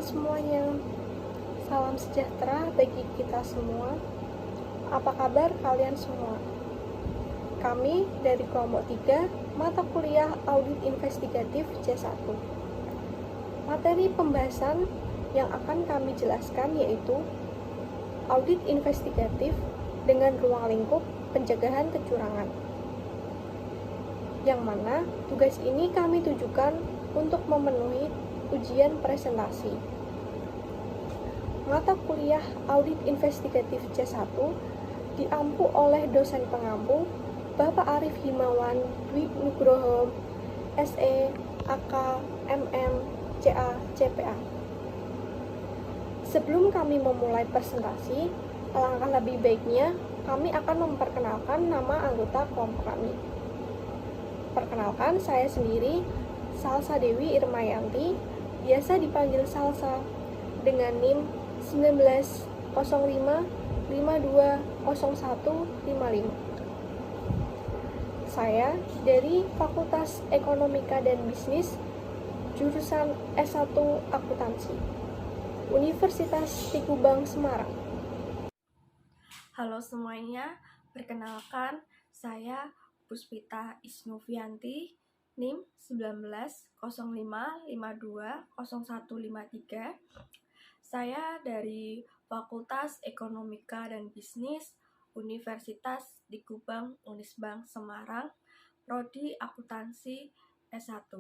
teman-teman semuanya. Salam sejahtera bagi kita semua. Apa kabar kalian semua? Kami dari kelompok 3, mata kuliah Audit Investigatif C1. Materi pembahasan yang akan kami jelaskan yaitu Audit Investigatif dengan ruang lingkup pencegahan kecurangan. Yang mana tugas ini kami tujukan untuk memenuhi ujian presentasi. Mata kuliah Audit Investigatif C1 diampu oleh dosen pengampu Bapak Arif Himawan Dwi Nugroho, SE, AK, MM, CA, CPA. Sebelum kami memulai presentasi, alangkah lebih baiknya kami akan memperkenalkan nama anggota kelompok kami. Perkenalkan, saya sendiri Salsa Dewi Irmayanti, biasa dipanggil Salsa, dengan NIM 1905520155. Saya dari Fakultas Ekonomika dan Bisnis, jurusan S1 Akuntansi, Universitas Tikubang, Semarang. Halo semuanya, perkenalkan saya Puspita Isnovianti, NIM 1905520153. Saya dari Fakultas Ekonomika dan Bisnis, Universitas Tikubang, Unisbank, Semarang, Prodi Akuntansi S1.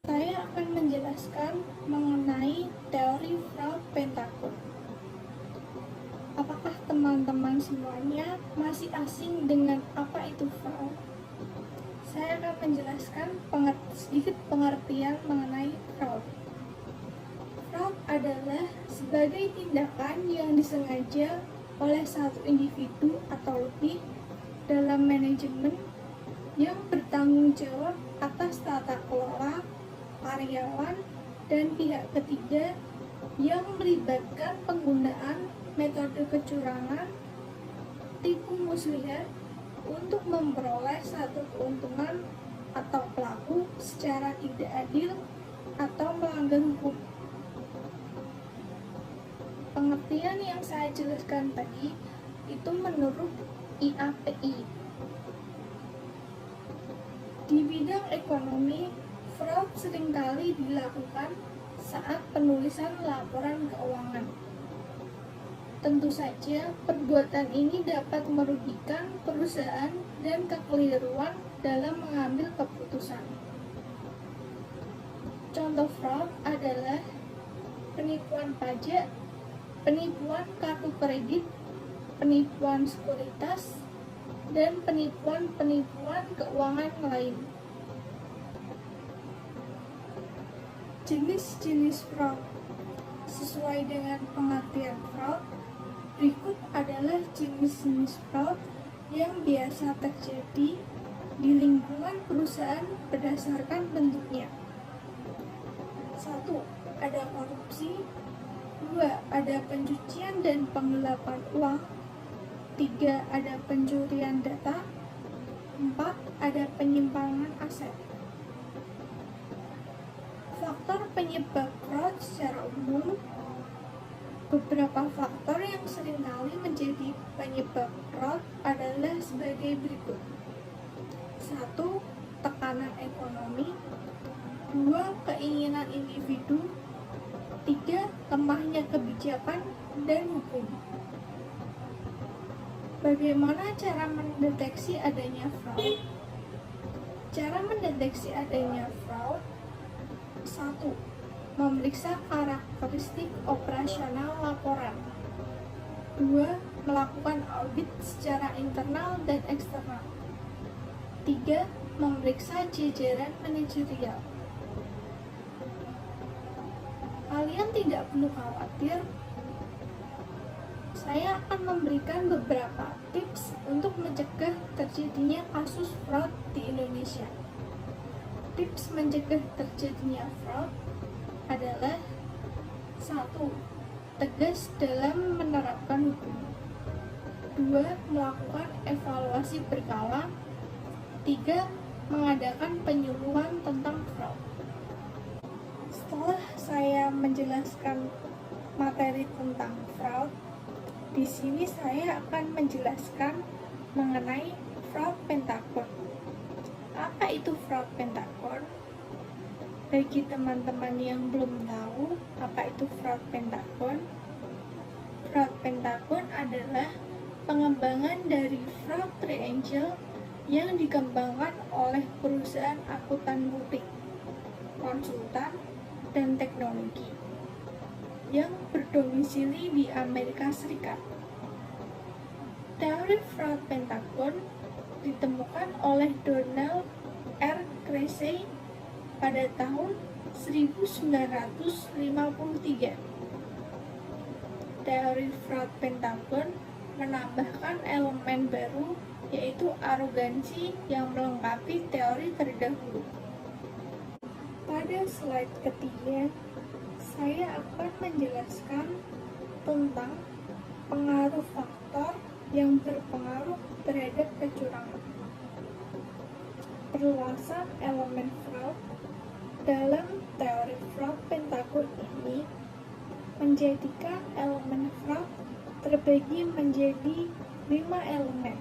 Saya akan menjelaskan mengenai teori fraud Pentagon. Apakah teman-teman semuanya masih asing dengan apa itu fraud? Saya akan menjelaskan sedikit pengertian mengenai fraud. Fraud adalah sebagai tindakan yang disengaja oleh satu individu atau lebih dalam manajemen yang bertanggung jawab atas tata kelola, karyawan, dan pihak ketiga yang melibatkan penggunaan metode kecurangan, tipu muslihat untuk memperoleh satu keuntungan atau pelaku secara tidak adil atau melanggar hukum. Pengertian yang saya jelaskan tadi itu menurut IAPI. Di bidang ekonomi, fraud seringkali dilakukan saat penulisan laporan keuangan. Tentu saja, perbuatan ini dapat merugikan perusahaan dan kekeliruan dalam mengambil keputusan. Contoh fraud adalah penipuan pajak, penipuan kartu kredit, penipuan sekuritas, dan penipuan keuangan lain. Jenis-jenis fraud sesuai dengan pengertian fraud, berikut adalah jenis-jenis fraud yang biasa terjadi di lingkungan perusahaan berdasarkan bentuknya. 1. Ada korupsi. 2. Ada pencucian dan penggelapan uang. 3. Ada pencurian data. 4. Ada penyimpangan aset. Faktor penyebab fraud secara umum. Beberapa faktor yang seringkali menjadi penyebab fraud adalah sebagai berikut. 1. Tekanan ekonomi. 2. Keinginan individu. 3. Lemahnya kebijakan dan hukum. Bagaimana cara mendeteksi adanya fraud? Cara mendeteksi adanya fraud: 1. Memeriksa karakteristik operasional laporan. 2. Melakukan audit secara internal dan eksternal. 3. Memeriksa jajaran manajerial. Kalian tidak perlu khawatir. Saya akan memberikan beberapa tips untuk mencegah terjadinya kasus fraud di Indonesia. Tips mencegah terjadinya fraud adalah: 1. Tegas dalam menerapkan hukum. 2. Melakukan evaluasi berkala. 3. Mengadakan penyuluhan tentang fraud. Setelah saya menjelaskan materi tentang fraud, di sini saya akan menjelaskan mengenai fraud Pentagon. Apa itu fraud Pentagon? Bagi teman-teman yang belum tahu apa itu fraud Pentagon adalah pengembangan dari fraud triangle yang dikembangkan oleh perusahaan akuntan publik, konsultan, dan teknologi yang berdomisili di Amerika Serikat. Teori fraud Pentagon ditemukan oleh Donald R. Cressey pada tahun 1953. Teori fraud Pentagon menambahkan elemen baru, yaitu arogansi yang melengkapi teori terdahulu. Pada slide ketiga, saya akan menjelaskan tentang pengaruh faktor yang berpengaruh terhadap kecurangan. Perluasan elemen fraud dalam teori fraud Pentagon ini menjadikan elemen fraud terbagi menjadi 5 elemen.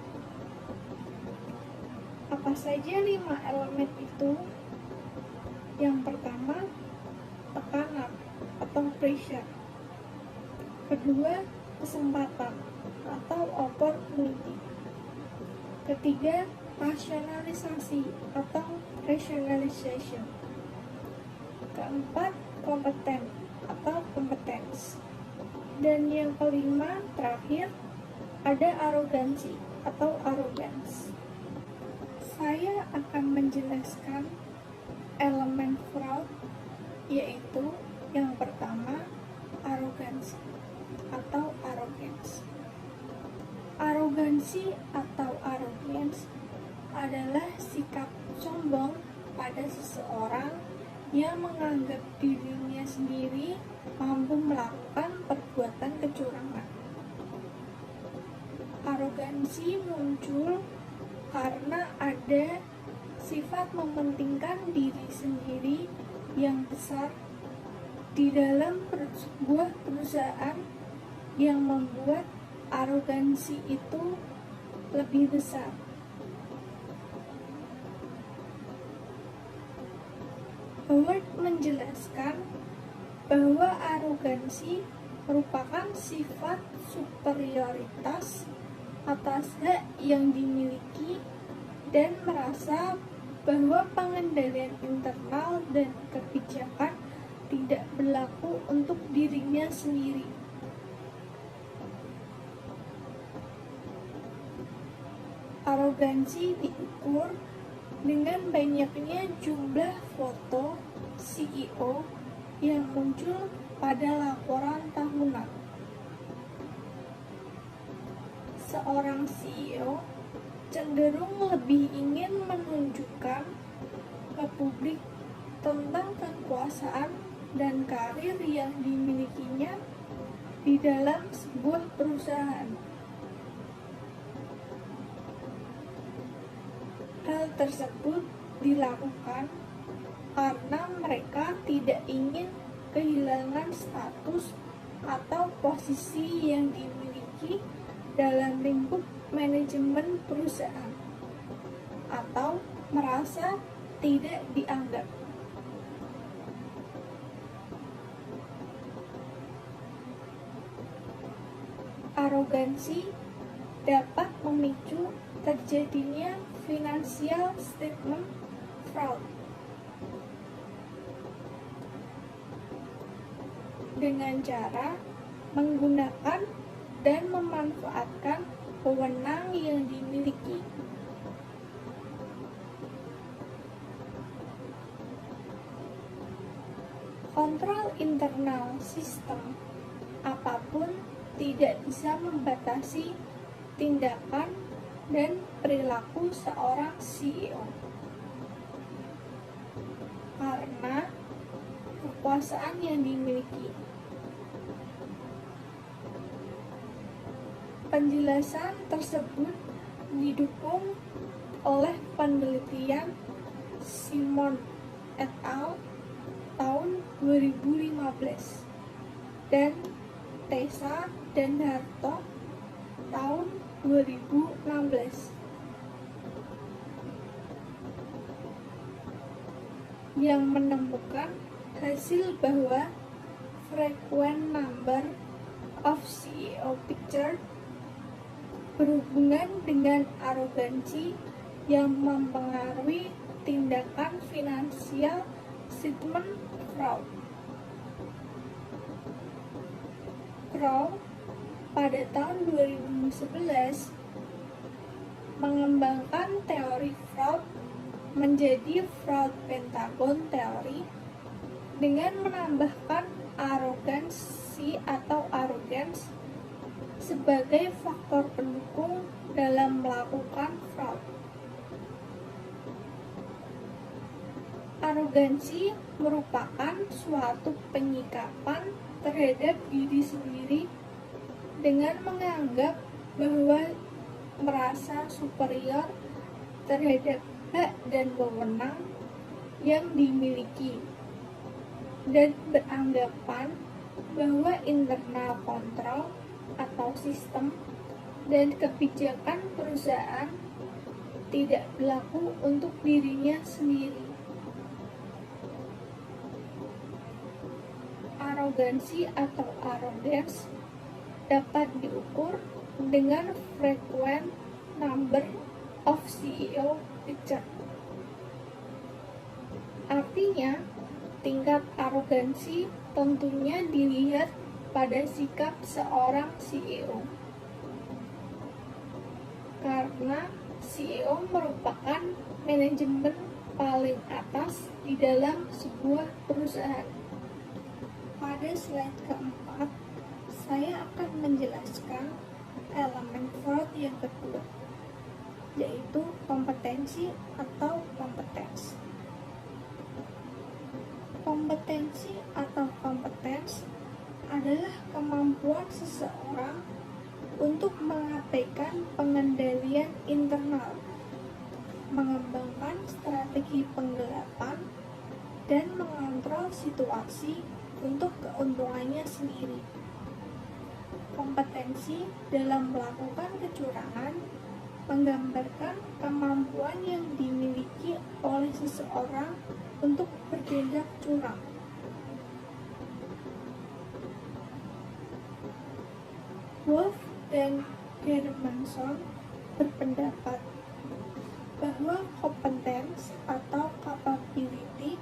Apa saja 5 elemen itu? Yang pertama, tekanan atau pressure. Kedua, kesempatan atau opportunity. Ketiga, rasionalisasi atau rationalization. Keempat, kompeten atau competence. Dan yang kelima, terakhir, ada arogansi atau arrogance. Saya akan menjelaskan elemen fraud, yaitu yang pertama, arogansi atau arrogance. Arogansi atau arrogance adalah sikap sombong pada seseorang yang menganggap dirinya sendiri mampu melakukan perbuatan kecurangan. Arogansi muncul karena ada sifat mementingkan diri sendiri yang besar di dalam sebuah perusahaan yang membuat arogansi itu lebih besar. Howard menjelaskan bahwa arogansi merupakan sifat superioritas atas hak yang dimiliki dan merasa bahwa pengendalian internal dan kebijakan tidak berlaku untuk dirinya sendiri. Arogansi diukur dengan banyaknya jumlah foto CEO yang muncul pada laporan tahunan. Seorang CEO cenderung lebih ingin menunjukkan ke publik tentang kekuasaan dan karir yang dimilikinya di dalam sebuah perusahaan. Hal tersebut dilakukan karena mereka tidak ingin kehilangan status atau posisi yang dimiliki dalam lingkup manajemen perusahaan atau merasa tidak dianggap. Arogansi dapat memicu terjadinya financial statement fraud dengan cara menggunakan dan memanfaatkan wewenang yang dimiliki. Kontrol internal sistem apapun tidak bisa membatasi tindakan dan perilaku seorang CEO karena kekuasaan yang dimiliki. Penjelasan tersebut didukung oleh penelitian Simon et al. Tahun 2015 dan Tessa dan Harto tahun 2016 yang menemukan hasil bahwa frequent number of CEO picture berhubungan dengan arogansi yang mempengaruhi tindakan finansial statement fraud. Crow pada tahun 2011 mengembangkan teori fraud menjadi fraud pentagon teori dengan menambahkan arogansi atau arrogance sebagai faktor pendukung dalam melakukan fraud. Arogansi merupakan suatu penyikapan terhadap diri sendiri dengan menganggap bahwa merasa superior terhadap hak dan wewenang yang dimiliki dan beranggapan bahwa internal control atau sistem dan kebijakan perusahaan tidak berlaku untuk dirinya sendiri. Arogansi atau arrogance dapat diukur dengan frequent number of CEO picture. Artinya, tingkat arogansi tentunya dilihat pada sikap seorang CEO. Karena CEO merupakan manajemen paling atas di dalam sebuah perusahaan. Pada slide keempat, saya akan menjelaskan elemen fraud yang kedua, yaitu kompetensi atau competence. Kompetensi atau competence adalah kemampuan seseorang untuk mengabaikan pengendalian internal, mengembangkan strategi penggelapan, dan mengontrol situasi untuk keuntungannya sendiri. Kompetensi dalam melakukan kecurangan menggambarkan kemampuan yang dimiliki oleh seseorang untuk bertindak curang. Wolf dan Hermanson berpendapat bahwa competence atau capability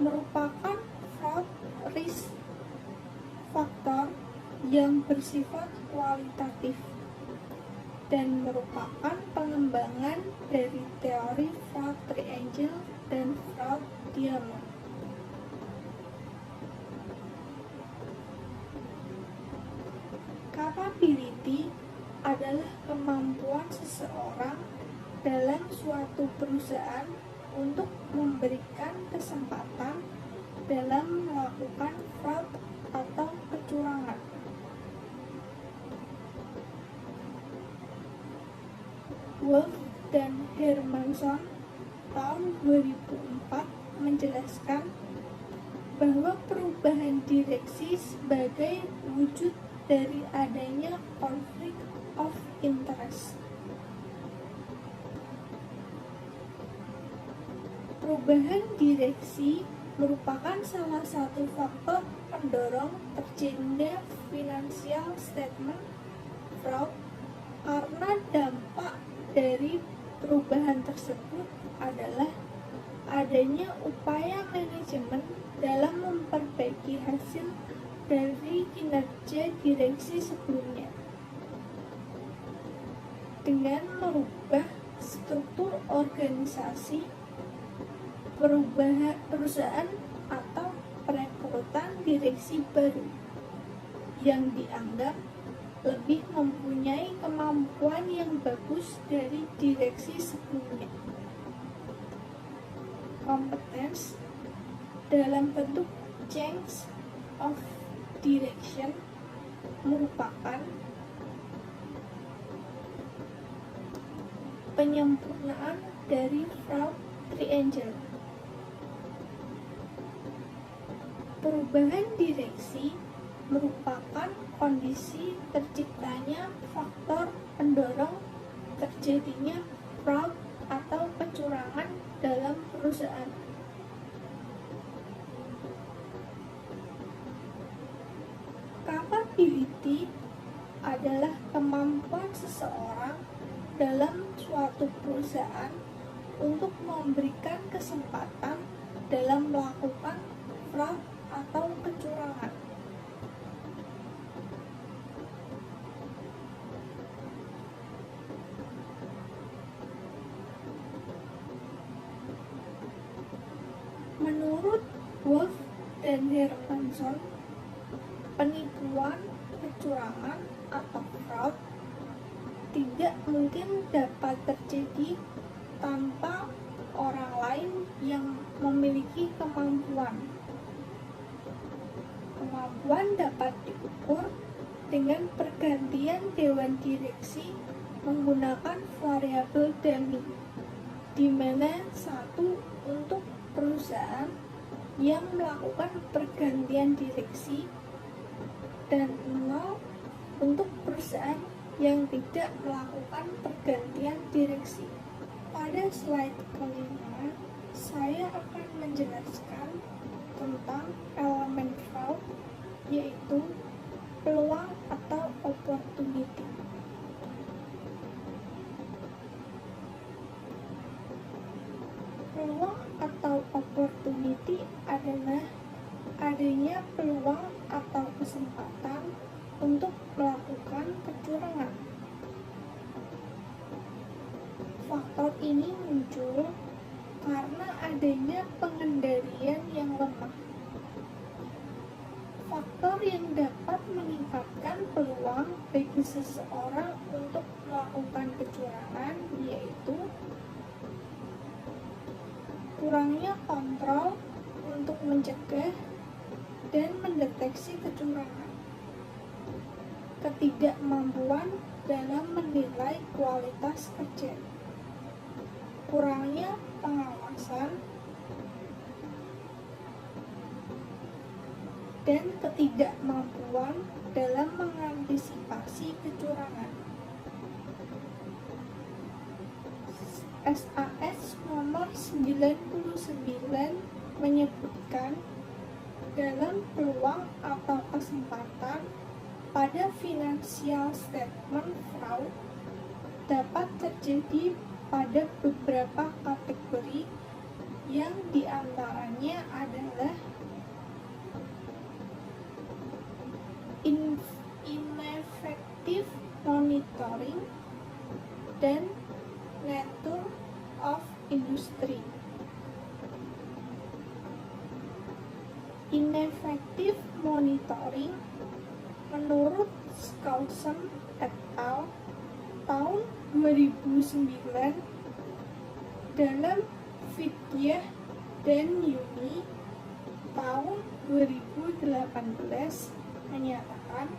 merupakan fraud risk faktor yang bersifat kualitatif dan merupakan pengembangan dari teori fraud triangle dan fraud diamond. Capability adalah kemampuan seseorang dalam suatu perusahaan untuk memberikan kesempatan dalam melakukan fraud atau kecurangan. Wolf dan Hermanson tahun 2004 menjelaskan bahwa perubahan direksi sebagai wujud dari adanya konflik of interest. Perubahan direksi merupakan salah satu faktor pendorong terjadinya financial statement fraud karena dampak dari perubahan tersebut adalah adanya upaya manajemen dalam memperbaiki hasil dari kinerja direksi sebelumnya dengan merubah struktur organisasi, perusahaan atau perekrutan direksi baru yang dianggap lebih mempunyai kemampuan yang bagus dari direksi sebelumnya. Competence dalam bentuk change of direction merupakan penyempurnaan dari fraud triangle. Perubahan direksi merupakan kondisi terciptanya faktor pendorong terjadinya fraud atau kecurangan dalam perusahaan. Capability adalah kemampuan seseorang dalam suatu perusahaan untuk memberikan kesempatan dalam melakukan fraud atau kecurangan. Menurut Wolf dan Hermanson, penipuan, kecurangan, atau fraud tidak mungkin dapat terjadi tanpa orang lain yang memiliki kemampuan. Kemampuan dapat diukur dengan pergantian dewan direksi menggunakan variabel dummy, di mana satu untuk perusahaan yang melakukan pergantian direksi dan 0 untuk perusahaan yang tidak melakukan pergantian direksi. Pada slide kelima, saya akan menjelaskan tentang elemen fraud, yaitu peluang atau opportunity. Peluang atau opportunity adalah adanya peluang atau kesempatan untuk melakukan kecurangan. Faktor ini muncul karena adanya pengendalian yang lemah. Faktor yang dapat meningkatkan peluang bagi seseorang untuk melakukan kecurangan yaitu kurangnya kontrol untuk mencegah dan mendeteksi kecurangan, ketidakmampuan dalam menilai kualitas kerja, kurangnya pengawasan, dan ketidakmampuan dalam mengantisipasi kecurangan. SAS nomor 99 menyebutkan dalam peluang atau kesempatan pada financial statement fraud dapat terjadi pada beberapa kategori yang diantaranya adalah ineffective monitoring dan nature of industry. Ineffective monitoring menurut Skousen et al. Tahun 2009 dalam Fidyah dan Yuni tahun 2018 menyatakan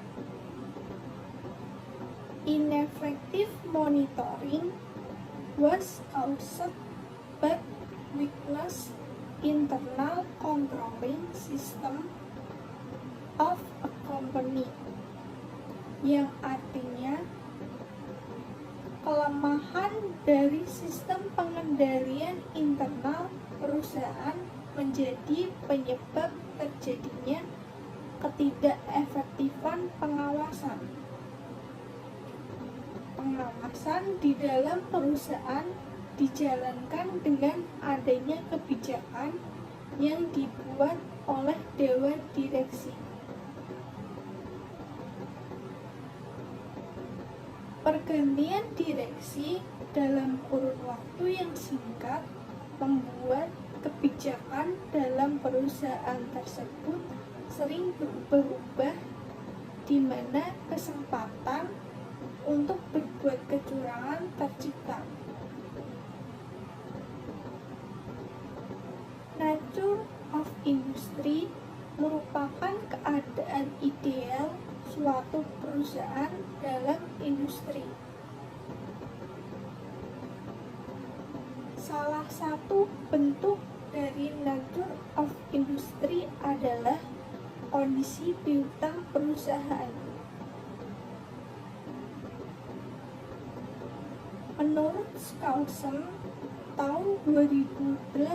ineffective monitoring was caused by weakness internal controlling system of a company, yang artinya kelemahan dari sistem pengendalian internal perusahaan menjadi penyebab terjadinya ketidakefektifan pengawasan. Pengawasan di dalam perusahaan dijalankan dengan adanya kebijakan yang dibuat oleh dewan direksi. Pergantian direksi dalam kurun waktu yang singkat membuat kebijakan dalam perusahaan tersebut sering berubah-ubah, di mana kesempatan untuk berbuat kecurangan tercipta. Nature of industry merupakan keadaan ideal suatu perusahaan dalam industri. Salah satu bentuk dari nature of industry adalah kondisi piutang perusahaan. Menurut Skousen, tahun 2008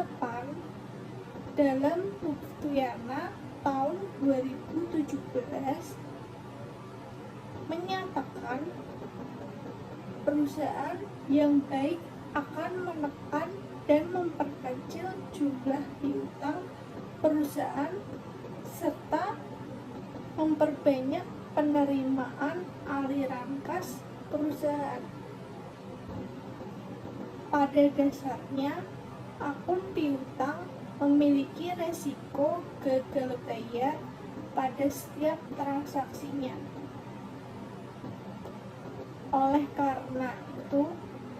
dalam Buktiana tahun 2017 menyatakan perusahaan yang baik akan menekan dan memperkecil jumlah piutang perusahaan serta memperbanyak penerimaan aliran kas perusahaan. Pada dasarnya, akun piutang memiliki resiko gagal bayar pada setiap transaksinya. Oleh karena itu,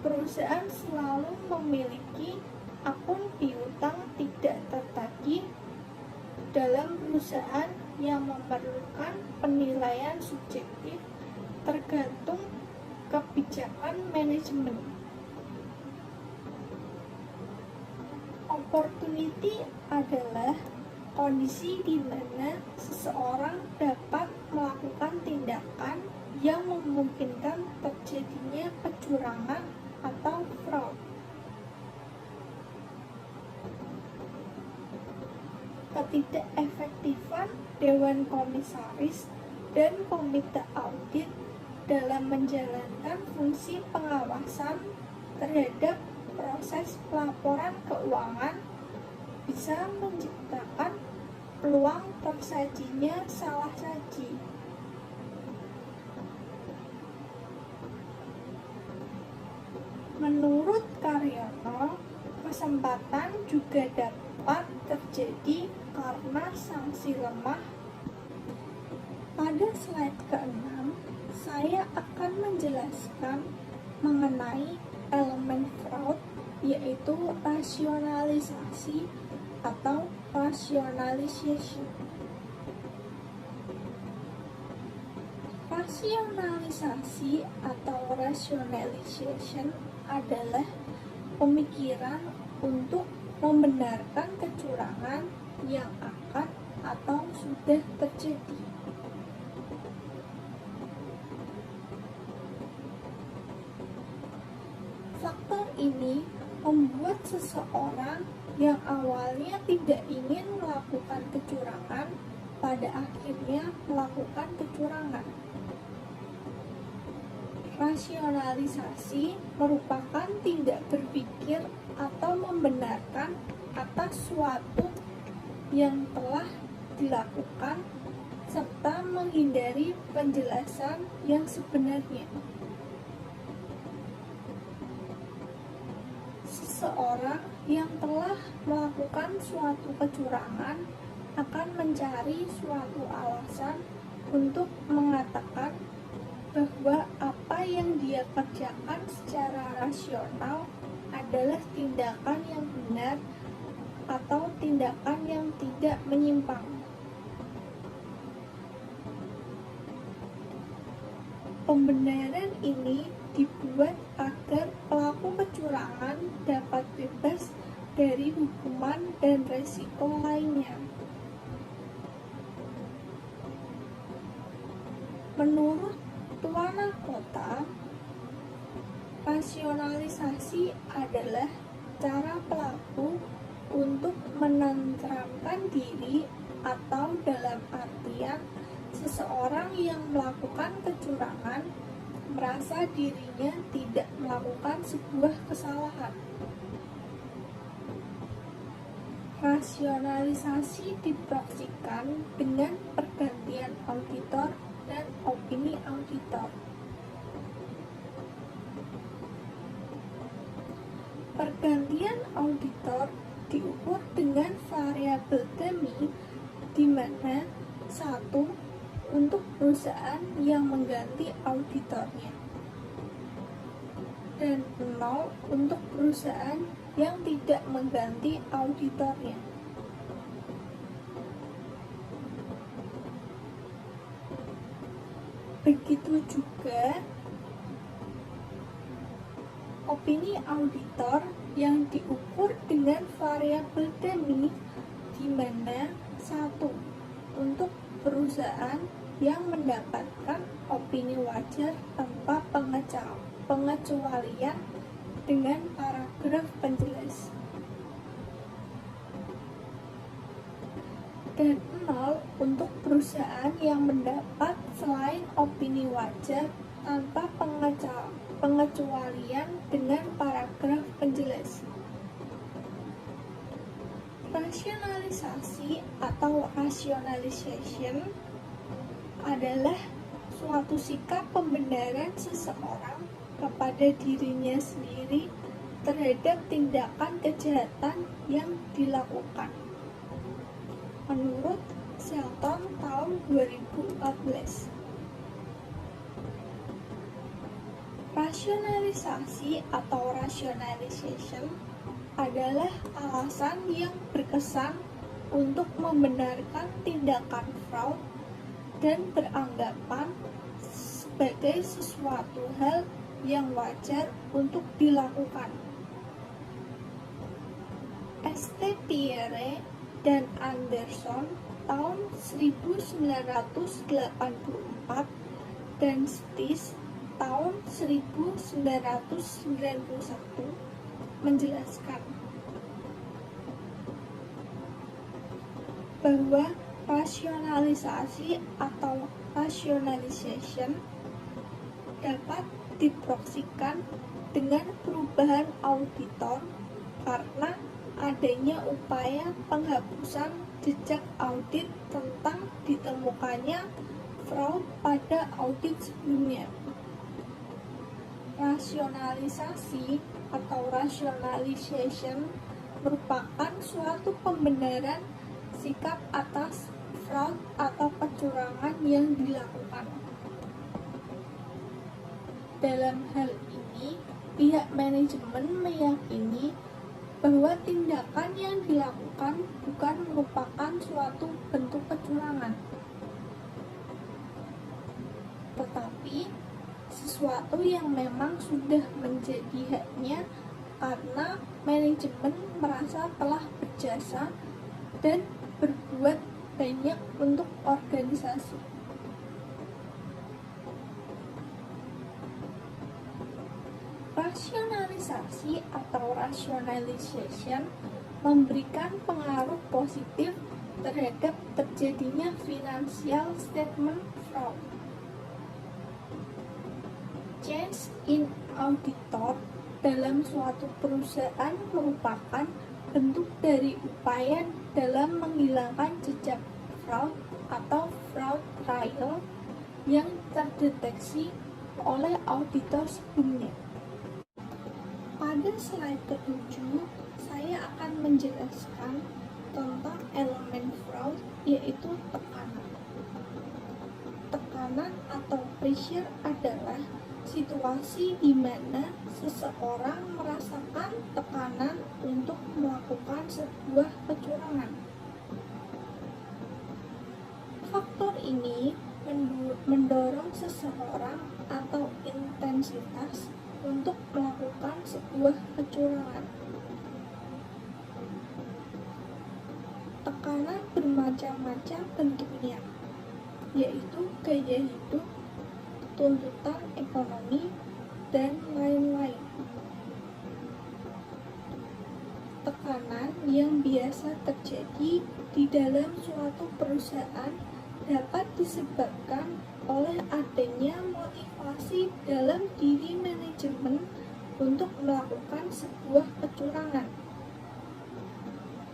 perusahaan selalu memiliki akun piutang tidak tertagih dalam perusahaan yang memerlukan penilaian subjektif tergantung kebijakan manajemen. Opportunity adalah kondisi di mana seseorang dapat melakukan tindakan yang memungkinkan terjadinya kecurangan atau fraud. Ketidakefektifan Dewan Komisaris dan Komite Audit dalam menjalankan fungsi pengawasan terhadap proses pelaporan keuangan bisa menciptakan peluang tersajinya salah saji. Menurut Karyono, kesempatan juga dapat terjadi karena sanksi lemah. Pada slide ke-6, saya akan menjelaskan mengenai elemen fraud, yaitu rasionalisasi atau rationalization. Rasionalisasi atau rationalization adalah pemikiran untuk membenarkan kecurangan yang akan atau sudah terjadi. Faktor ini membuat seseorang yang awalnya tidak ingin melakukan kecurangan pada akhirnya melakukan kecurangan. Rasionalisasi merupakan tindak berpikir atau membenarkan atas suatu yang telah dilakukan serta menghindari penjelasan yang sebenarnya. Seseorang yang telah melakukan suatu kecurangan akan mencari suatu alasan untuk mengatakan bahwa apa yang dia kerjakan secara rasional adalah tindakan yang benar atau tindakan yang tidak menyimpang. Pembenaran ini dibuat agar pelaku kecurangan dapat bebas dari hukuman dan resiko lainnya. Menurut Tuana Kota, rasionalisasi adalah cara pelaku untuk menenteramkan diri atau dalam artian seseorang yang melakukan kecurangan merasa dirinya tidak melakukan sebuah kesalahan. Rasionalisasi diproyeksikan dengan pergantian auditor dan opini auditor. Pergantian auditor diukur dengan variabel demi, di mana 1 untuk perusahaan yang mengganti auditornya dan 0 untuk perusahaan yang tidak mengganti auditornya. Begitu juga opini auditor yang diukur dengan variabel demi, di mana 1 untuk perusahaan yang mendapatkan opini wajar tanpa pengecualian dengan paragraf penjelas. Dan 0 untuk perusahaan yang mendapat selain opini wajar tanpa pengecualian dengan paragraf penjelas. Rasionalisasi atau rationalization adalah suatu sikap pembenaran seseorang kepada dirinya sendiri terhadap tindakan kejahatan yang dilakukan. Menurut Shelton tahun 2014. Rasionalisasi atau rationalization adalah alasan yang berkesan untuk membenarkan tindakan fraud dan beranggapan sebagai sesuatu hal yang wajar untuk dilakukan. St. Pierre dan Anderson tahun 1984 dan Stis tahun 1991 menjelaskan bahwa rasionalisasi atau rationalization dapat diproksikan dengan perubahan auditor karena adanya upaya penghapusan jejak audit tentang ditemukannya fraud pada audit sebelumnya. Rasionalisasi atau rationalization merupakan suatu pembenaran sikap atas fraud atau kecurangan yang dilakukan. Dalam hal ini, pihak manajemen meyakini bahwa tindakan yang dilakukan bukan merupakan suatu bentuk kecurangan, tetapi sesuatu yang memang sudah menjadi haknya karena manajemen merasa telah berjasa dan berbuat banyak untuk organisasi. Rasionalisasi atau rationalization memberikan pengaruh positif terhadap terjadinya financial statement fraud. Change in auditor dalam suatu perusahaan merupakan bentuk dari upaya dalam menghilangkan jejak fraud atau fraud trail yang terdeteksi oleh auditor sebelumnya. Pada slide ke-7, saya akan menjelaskan tentang elemen fraud, yaitu tekanan. Tekanan atau pressure adalah situasi di mana seseorang merasakan tekanan untuk melakukan sebuah kecurangan. Faktor ini mendorong seseorang atau intensitas untuk melakukan sebuah kecurangan. Tekanan bermacam-macam bentuknya, yaitu gaya hidup, tuntutan ekonomi, dan lain-lain. Tekanan yang biasa terjadi di dalam suatu perusahaan dapat disebabkan oleh adanya motivasi dalam diri manajemen untuk melakukan sebuah kecurangan.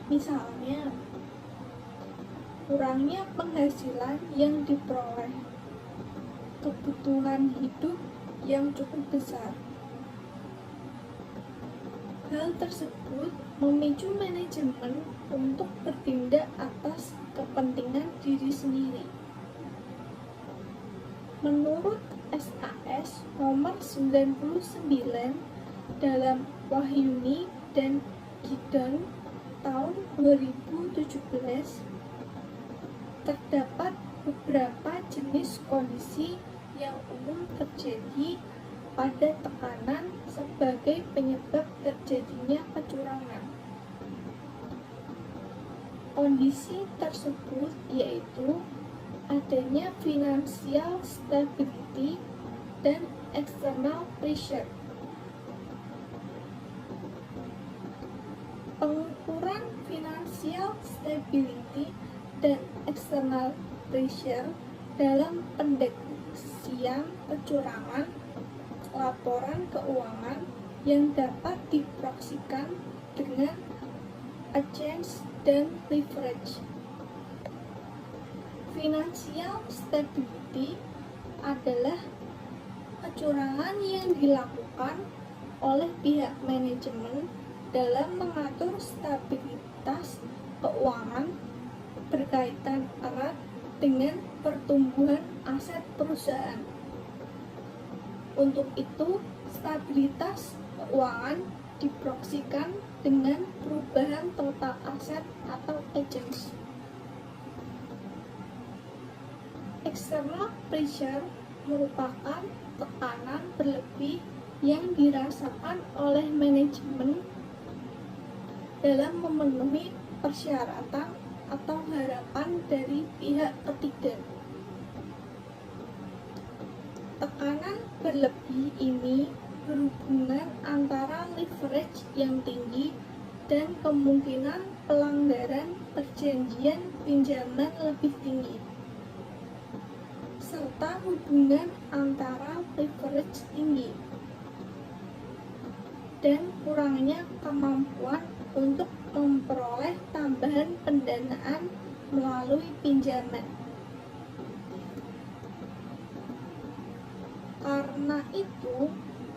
Misalnya, kurangnya penghasilan yang diperoleh, kebutuhan hidup yang cukup besar. Hal tersebut memicu manajemen untuk bertindak atas kepentingan diri sendiri. Menurut SAS nomor 99 dalam Wahyuni dan Gideon tahun 2017, terdapat beberapa jenis kondisi yang umum terjadi pada tekanan sebagai penyebab terjadinya kecurangan. Kondisi tersebut yaitu adanya financial stability dan external pressure. Pengukuran financial stability dan external pressure dalam pendeteksian kecurangan laporan keuangan yang dapat diproyeksikan dengan agents dan leverage. Financial stability adalah kecurangan yang dilakukan oleh pihak manajemen dalam mengatur stabilitas keuangan berkaitan erat dengan pertumbuhan aset perusahaan. Untuk itu, stabilitas keuangan diproyeksikan dengan perubahan total aset atau agents. External pressure merupakan tekanan berlebih yang dirasakan oleh manajemen dalam memenuhi persyaratan atau harapan dari pihak ketiga. Tekanan berlebih ini berhubungan antara leverage yang tinggi dan kemungkinan pelanggaran perjanjian pinjaman lebih tinggi, serta hubungan antara leverage tinggi dan kurangnya kemampuan untuk memperoleh tambahan pendanaan melalui pinjaman. Karena itu,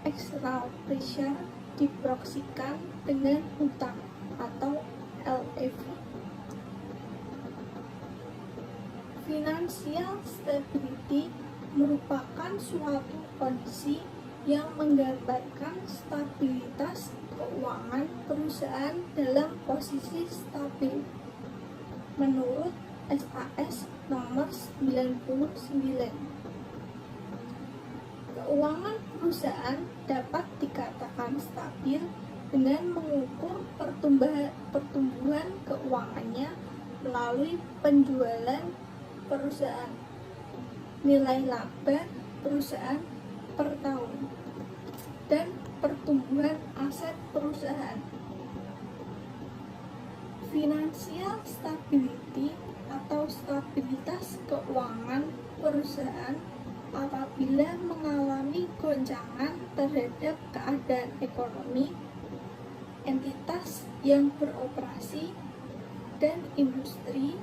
external pressure diproyeksikan dengan hutang atau LTV. Financial stability merupakan suatu kondisi yang menggambarkan stabilitas keuangan perusahaan dalam posisi stabil. Menurut SAS nomor 99, keuangan perusahaan dapat dikatakan stabil dengan mengukur pertumbuhan keuangannya melalui penjualan perusahaan, nilai laba perusahaan per tahun, dan pertumbuhan aset perusahaan. Financial stability atau stabilitas keuangan perusahaan apabila mengalami goncangan terhadap keadaan ekonomi, entitas yang beroperasi, dan industri,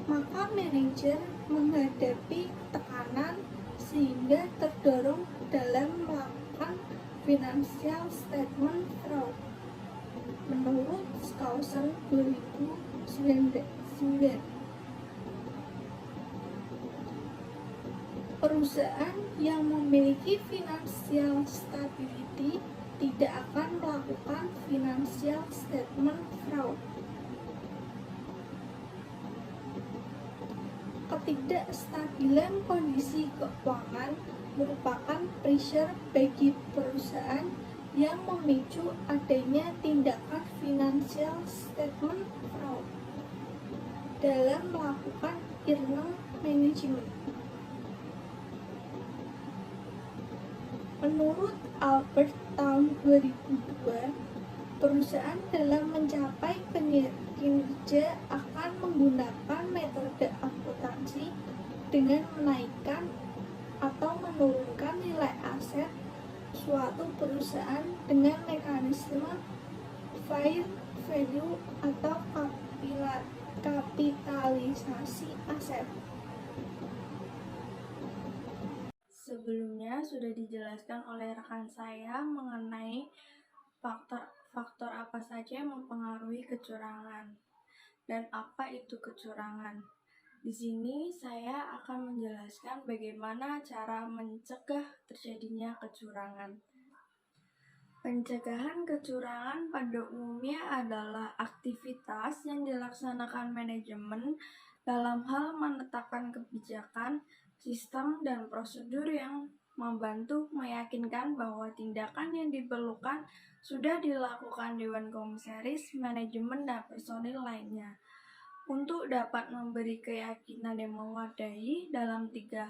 maka manajer menghadapi tekanan sehingga terdorong dalam melakukan financial statement fraud. Menurut Skousen 2009, perusahaan yang memiliki financial stability tidak akan melakukan financial statement fraud. Ketidakstabilan kondisi keuangan merupakan pressure bagi perusahaan yang memicu adanya tindakan financial statement fraud dalam melakukan earning management. Menurut Albert tahun 2002, perusahaan dalam mencapai kinerja akan menggunakan metode akuntansi dengan menaikkan atau menurunkan nilai aset suatu perusahaan dengan mekanisme fair value atau kapitalisasi aset. Sebelumnya sudah dijelaskan oleh rekan saya mengenai faktor apa saja yang mempengaruhi kecurangan dan apa itu kecurangan. Di sini saya akan menjelaskan bagaimana cara mencegah terjadinya kecurangan. Pencegahan kecurangan pada umumnya adalah aktivitas yang dilaksanakan manajemen dalam hal menetapkan kebijakan, sistem, dan prosedur yang membantu meyakinkan bahwa tindakan yang diperlukan sudah dilakukan Dewan Komisaris, manajemen, dan personil lainnya. untuk dapat memberi keyakinan yang memadai dalam tiga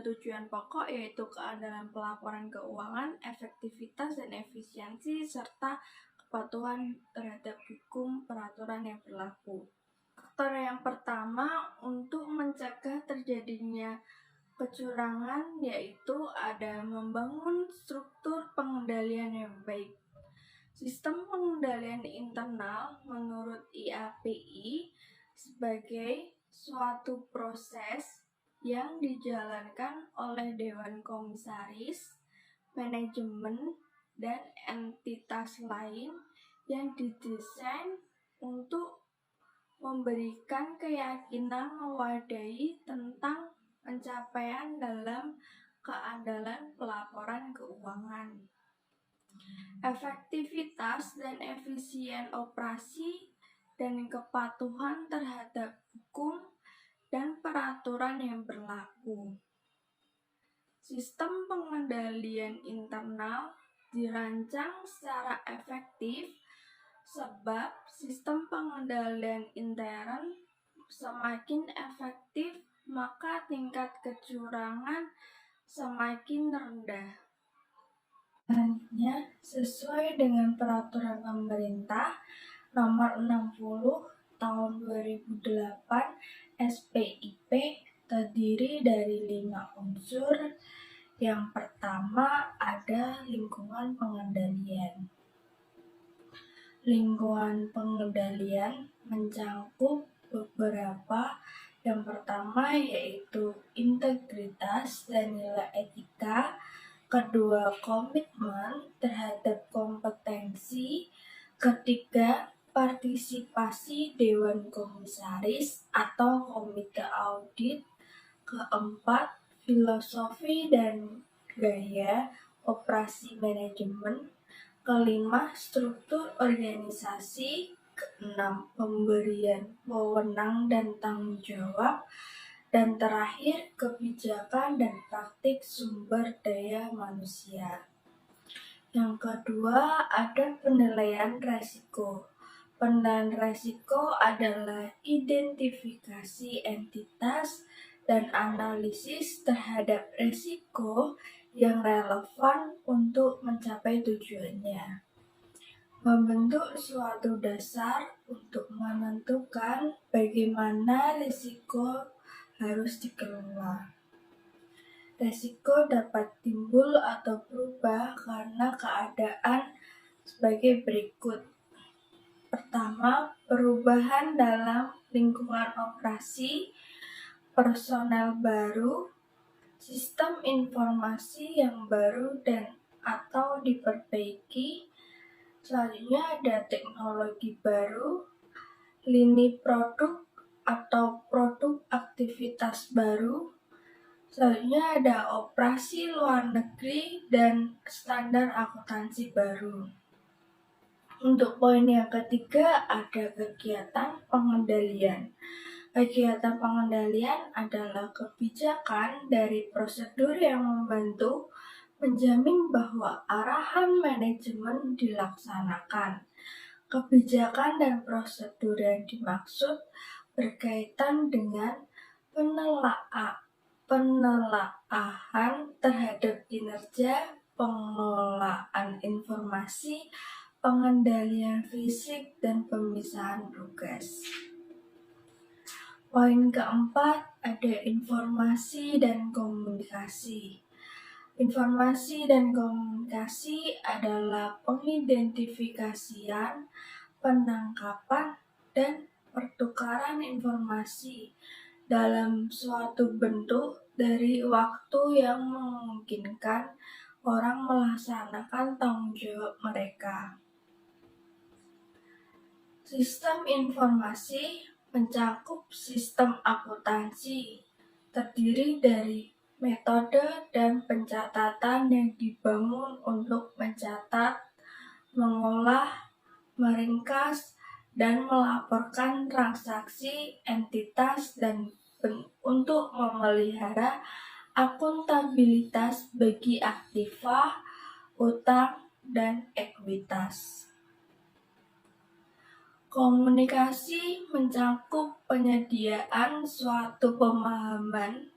tujuan pokok, yaitu keandalan pelaporan keuangan, efektivitas dan efisiensi, serta kepatuhan terhadap hukum peraturan yang berlaku. Faktor yang pertama untuk mencegah terjadinya kecurangan yaitu ada membangun struktur pengendalian yang baik. Sistem pengendalian internal menurut IAPI sebagai suatu proses yang dijalankan oleh Dewan Komisaris, manajemen, dan entitas lain yang didesain untuk memberikan keyakinan memadai tentang pencapaian dalam keandalan pelaporan keuangan. Efektivitas dan efisien operasi dan kepatuhan terhadap hukum dan peraturan yang berlaku. Sistem pengendalian internal dirancang secara efektif sebab sistem pengendalian intern semakin efektif maka tingkat kecurangan semakin rendah. Hanya sesuai dengan peraturan pemerintah nomor 60 tahun 2008 SPIP terdiri dari 5 unsur. Yang pertama ada lingkungan pengendalian. Lingkungan pengendalian mencakup beberapa. Yang pertama yaitu integritas dan nilai etika. Kedua, komitmen terhadap kompetensi. Ketiga, partisipasi Dewan Komisaris atau Komite Audit. Keempat, filosofi dan gaya operasi manajemen. Kelima, struktur organisasi. Keenam, pemberian wewenang dan tanggung jawab. Dan terakhir, kebijakan dan praktik sumber daya manusia. Yang kedua, ada penilaian resiko. Penilaian resiko adalah identifikasi entitas dan analisis terhadap resiko yang relevan untuk mencapai tujuannya. Membentuk suatu dasar untuk menentukan bagaimana risiko harus dikelola. Resiko dapat timbul atau berubah karena keadaan sebagai berikut. Pertama, perubahan dalam lingkungan operasi, personel baru, sistem informasi yang baru dan atau diperbaiki. Selanjutnya ada teknologi baru, lini produk atau produk aktivitas baru. Selanjutnya ada operasi luar negeri dan standar akuntansi baru. Untuk poin yang ketiga ada kegiatan pengendalian. Kegiatan pengendalian adalah kebijakan dari prosedur yang membantu menjamin bahwa arahan manajemen dilaksanakan. Kebijakan dan prosedur yang dimaksud berkaitan dengan penelaahan terhadap kinerja, pengelolaan informasi, pengendalian fisik, dan pemisahan tugas. Poin keempat ada informasi dan komunikasi. Informasi dan komunikasi adalah pengidentifikasian, penangkapan, dan pertukaran informasi dalam suatu bentuk dari waktu yang memungkinkan orang melaksanakan tanggung jawab mereka. Sistem informasi mencakup sistem akuntansi, terdiri dari metode dan pencatatan yang dibangun untuk mencatat, mengolah, meringkas, dan melaporkan transaksi entitas dan untuk memelihara akuntabilitas bagi aktiva, utang, dan ekuitas. Komunikasi mencakup penyediaan suatu pemahaman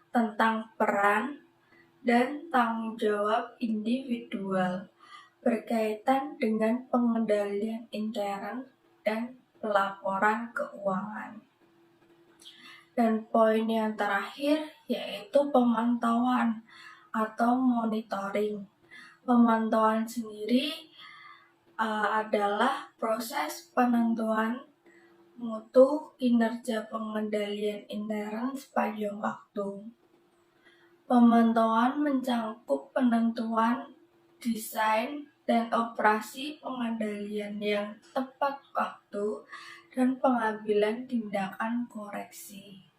tentang peran dan tanggung jawab individual berkaitan dengan pengendalian intern dan pelaporan keuangan. Dan poin yang terakhir yaitu pemantauan atau monitoring. Pemantauan sendiri adalah proses penentuan mutu kinerja pengendalian intern sepanjang waktu. Pemantauan mencakup penentuan desain dan operasi pengendalian yang tepat waktu dan pengambilan tindakan koreksi.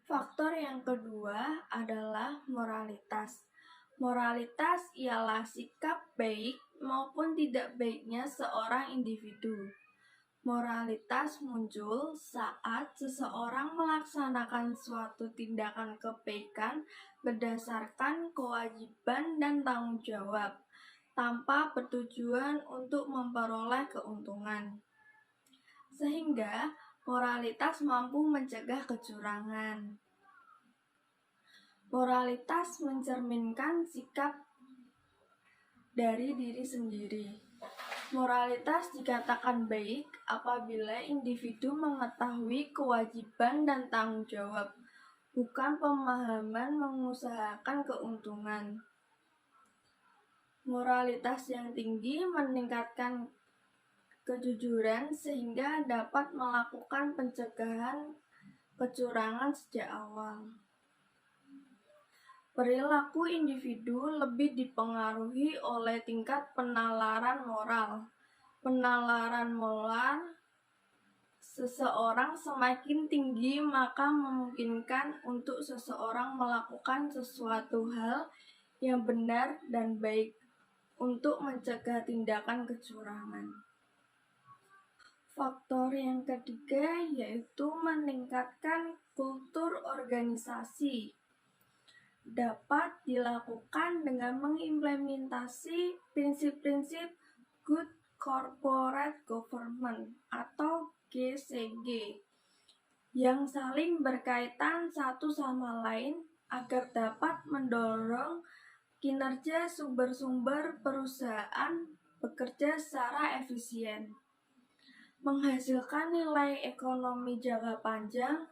Faktor yang kedua adalah moralitas. Moralitas ialah sikap baik maupun tidak baiknya seorang individu. Moralitas muncul saat seseorang melaksanakan suatu tindakan kebaikan berdasarkan kewajiban dan tanggung jawab, tanpa bertujuan untuk memperoleh keuntungan. Sehingga moralitas mampu mencegah kecurangan. Moralitas mencerminkan sikap dari diri sendiri. Moralitas dikatakan baik apabila individu mengetahui kewajiban dan tanggung jawab, bukan pemahaman mengusahakan keuntungan. Moralitas yang tinggi meningkatkan kejujuran sehingga dapat melakukan pencegahan kecurangan sejak awal. Perilaku individu lebih dipengaruhi oleh tingkat penalaran moral. Penalaran moral seseorang semakin tinggi, maka memungkinkan untuk seseorang melakukan sesuatu hal yang benar dan baik untuk mencegah tindakan kecurangan. Faktor yang ketiga yaitu meningkatkan kultur organisasi. Dapat dilakukan dengan mengimplementasi prinsip-prinsip Good Corporate Governance atau GCG yang saling berkaitan satu sama lain agar dapat mendorong kinerja sumber-sumber perusahaan bekerja secara efisien, menghasilkan nilai ekonomi jangka panjang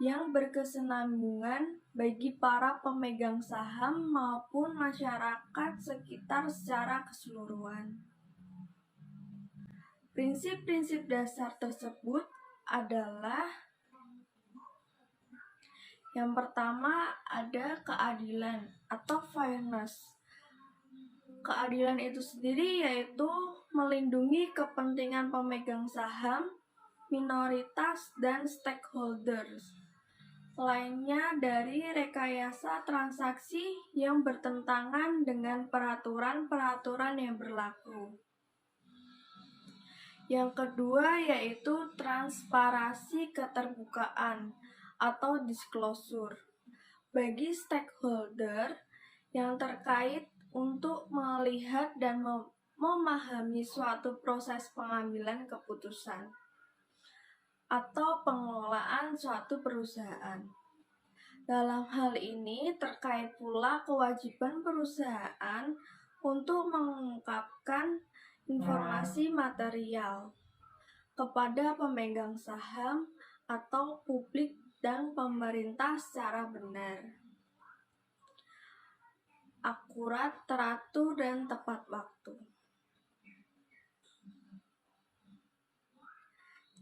yang berkesinambungan bagi para pemegang saham maupun masyarakat sekitar secara keseluruhan. Prinsip-prinsip dasar tersebut adalah yang pertama ada keadilan atau fairness. Keadilan itu sendiri yaitu melindungi kepentingan pemegang saham, minoritas, dan stakeholders lainnya dari rekayasa transaksi yang bertentangan dengan peraturan-peraturan yang berlaku. Yang kedua yaitu transparansi keterbukaan atau disclosure bagi stakeholder yang terkait untuk melihat dan memahami suatu proses pengambilan keputusan atau pengelolaan suatu perusahaan. Dalam hal ini terkait pula kewajiban perusahaan untuk mengungkapkan informasi material kepada pemegang saham atau publik dan pemerintah secara benar, akurat, teratur, dan tepat waktu.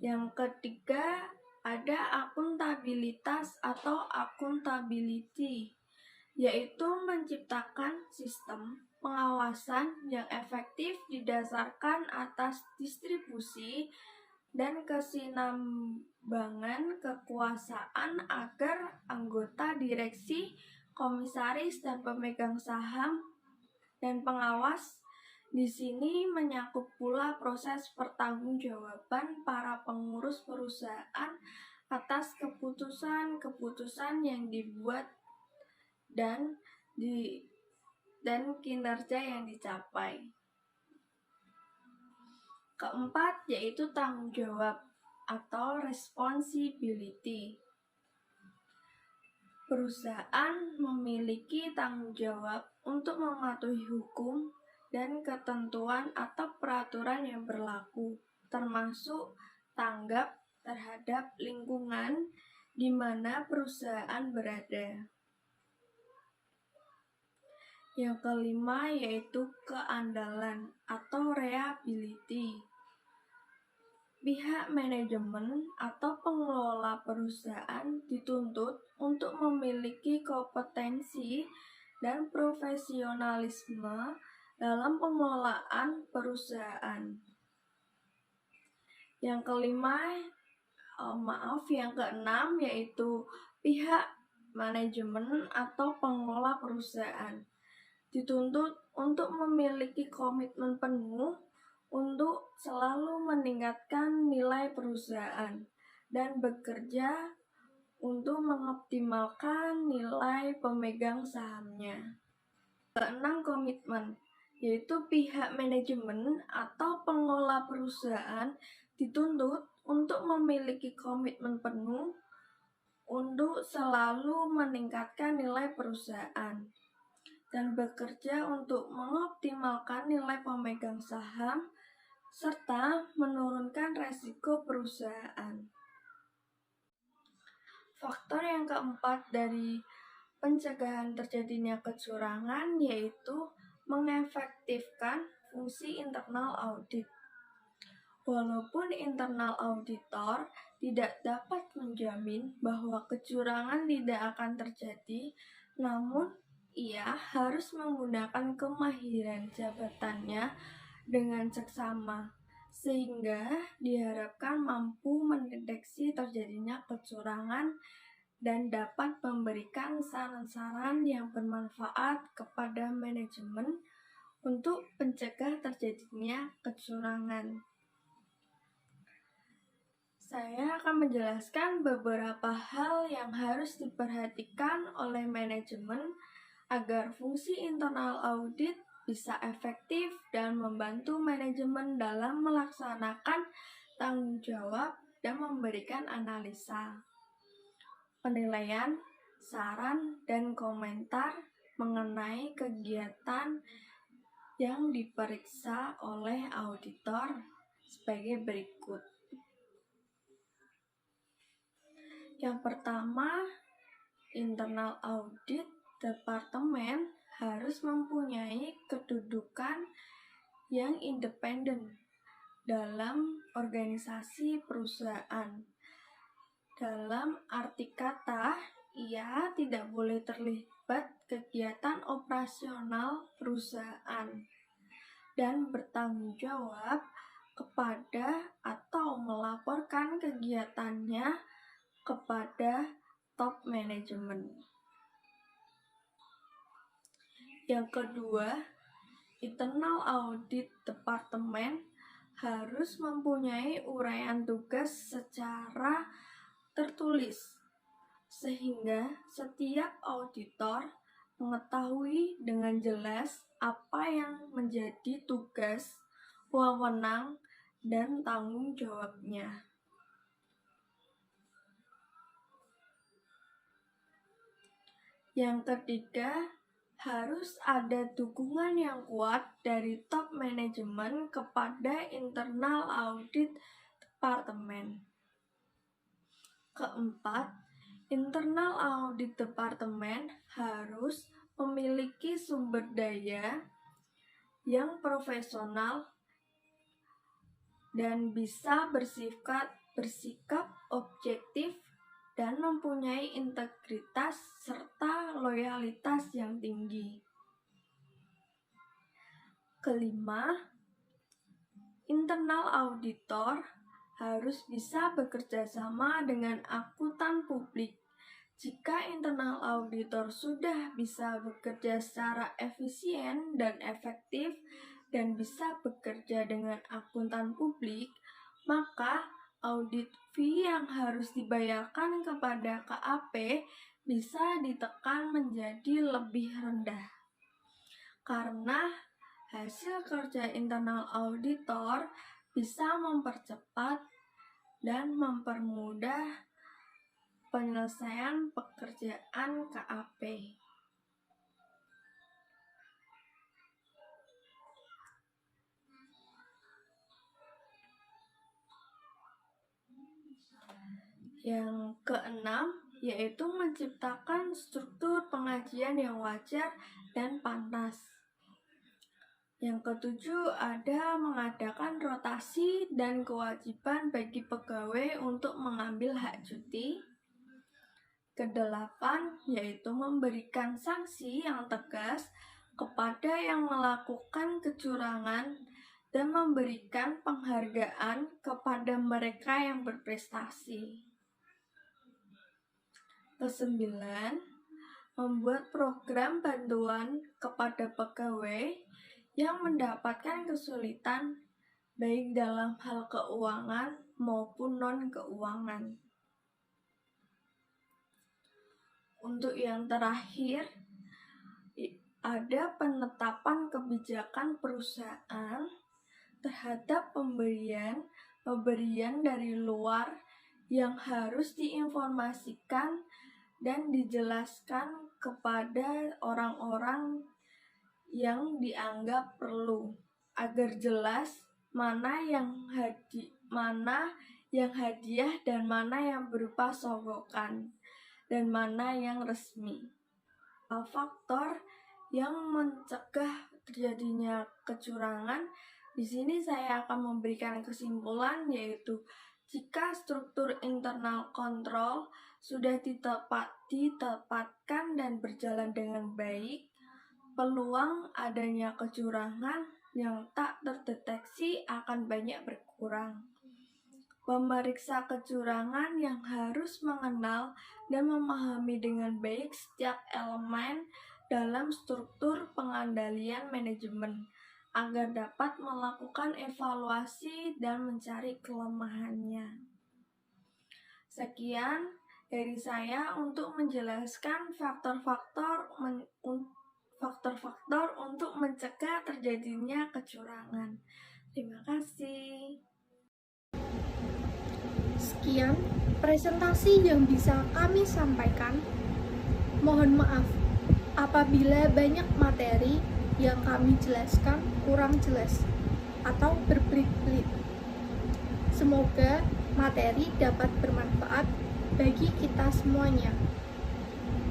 Yang ketiga, ada akuntabilitas atau accountability, yaitu menciptakan sistem pengawasan yang efektif didasarkan atas distribusi dan kesinambungan kekuasaan agar anggota direksi, komisaris, dan pemegang saham dan pengawas di sini menyakup pula proses pertanggungjawaban para pengurus perusahaan atas keputusan-keputusan yang dibuat dan kinerja yang dicapai. Keempat, yaitu tanggung jawab atau responsibility. Perusahaan memiliki tanggung jawab untuk mematuhi hukum dan ketentuan atau peraturan yang berlaku, termasuk tanggap terhadap lingkungan di mana perusahaan berada. Yang kelima yaitu keandalan atau reliability. Pihak manajemen atau pengelola perusahaan dituntut untuk memiliki kompetensi dan profesionalisme dalam pengelolaan perusahaan. Yang keenam yaitu pihak manajemen atau pengelola perusahaan dituntut untuk memiliki komitmen penuh untuk selalu meningkatkan nilai perusahaan dan bekerja untuk mengoptimalkan nilai pemegang sahamnya. Keenam, komitmen, yaitu pihak manajemen atau pengelola perusahaan dituntut untuk memiliki komitmen penuh untuk selalu meningkatkan nilai perusahaan dan bekerja untuk mengoptimalkan nilai pemegang saham serta menurunkan resiko perusahaan. Faktor yang keempat dari pencegahan terjadinya kecurangan yaitu mengefektifkan fungsi internal audit. Walaupun internal auditor tidak dapat menjamin bahwa kecurangan tidak akan terjadi, namun ia harus menggunakan kemahiran jabatannya dengan seksama, sehingga diharapkan mampu mendeteksi terjadinya kecurangan dan dapat memberikan saran-saran yang bermanfaat kepada manajemen untuk mencegah terjadinya kecurangan. Saya akan menjelaskan beberapa hal yang harus diperhatikan oleh manajemen agar fungsi internal audit bisa efektif dan membantu manajemen dalam melaksanakan tanggung jawab dan memberikan analisa, penilaian, saran, dan komentar mengenai kegiatan yang diperiksa oleh auditor sebagai berikut. Yang pertama, internal audit departemen harus mempunyai kedudukan yang independen dalam organisasi perusahaan. Dalam arti kata, ia tidak boleh terlibat kegiatan operasional perusahaan dan bertanggung jawab kepada atau melaporkan kegiatannya kepada top manajemen. Yang kedua, internal audit departemen harus mempunyai uraian tugas secara tertulis, sehingga setiap auditor mengetahui dengan jelas apa yang menjadi tugas, wewenang, dan tanggung jawabnya. Yang ketiga, harus ada dukungan yang kuat dari top manajemen kepada internal audit departemen. Keempat, internal audit departemen harus memiliki sumber daya yang profesional dan bisa bersikap objektif dan mempunyai integritas serta loyalitas yang tinggi. Kelima, internal auditor harus bisa bekerja sama dengan akuntan publik. Jika internal auditor sudah bisa bekerja secara efisien dan efektif dan bisa bekerja dengan akuntan publik, maka audit fee yang harus dibayarkan kepada KAP bisa ditekan menjadi lebih rendah. Karena hasil kerja internal auditor bisa mempercepat dan mempermudah penyelesaian pekerjaan KAP. Yang keenam, yaitu menciptakan struktur pengajian yang wajar dan pantas. Yang ketujuh, ada mengadakan rotasi dan kewajiban bagi pegawai untuk mengambil hak cuti. Kedelapan, yaitu memberikan sanksi yang tegas kepada yang melakukan kecurangan dan memberikan penghargaan kepada mereka yang berprestasi. Kesembilan, membuat program bantuan kepada pegawai yang mendapatkan kesulitan baik dalam hal keuangan maupun non-keuangan. Untuk yang terakhir, ada penetapan kebijakan perusahaan terhadap pemberian dari luar yang harus diinformasikan dan dijelaskan kepada orang-orang yang dianggap perlu, agar jelas mana yang hadiah dan mana yang berupa sogokan dan mana yang resmi. Faktor yang mencegah terjadinya kecurangan, di sini saya akan memberikan kesimpulan, yaitu jika struktur internal kontrol sudah ditempatkan dan berjalan dengan baik, peluang adanya kecurangan yang tak terdeteksi akan banyak berkurang. Pemeriksa kecurangan yang harus mengenal dan memahami dengan baik setiap elemen dalam struktur pengendalian manajemen, agar dapat melakukan evaluasi dan mencari kelemahannya. Sekian dari saya untuk menjelaskan faktor-faktor untuk mencegah terjadinya kecurangan. Terima kasih. Sekian presentasi yang bisa kami sampaikan. Mohon maaf apabila banyak materi yang kami jelaskan kurang jelas atau berbelit-belit. Semoga materi dapat bermanfaat bagi kita semuanya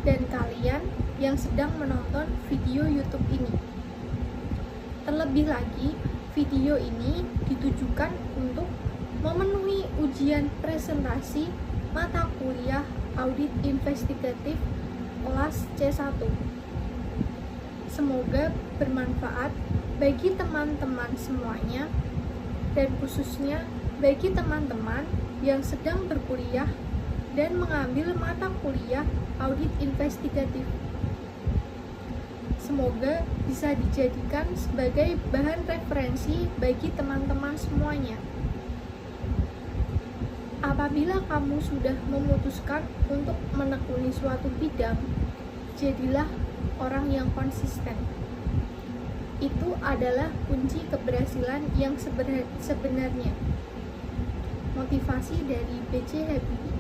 dan kalian yang sedang menonton video YouTube ini. Terlebih lagi, video ini ditujukan untuk memenuhi ujian presentasi mata kuliah Audit Investigatif kelas C1. Semoga bermanfaat bagi teman-teman semuanya dan khususnya bagi teman-teman yang sedang berkuliah dan mengambil mata kuliah Audit Investigatif. Semoga bisa dijadikan sebagai bahan referensi bagi teman-teman semuanya. Apabila kamu sudah memutuskan untuk menekuni suatu bidang, jadilah orang yang konsisten. Itu adalah kunci keberhasilan yang sebenarnya. Motivasi dari B.J. Habibie.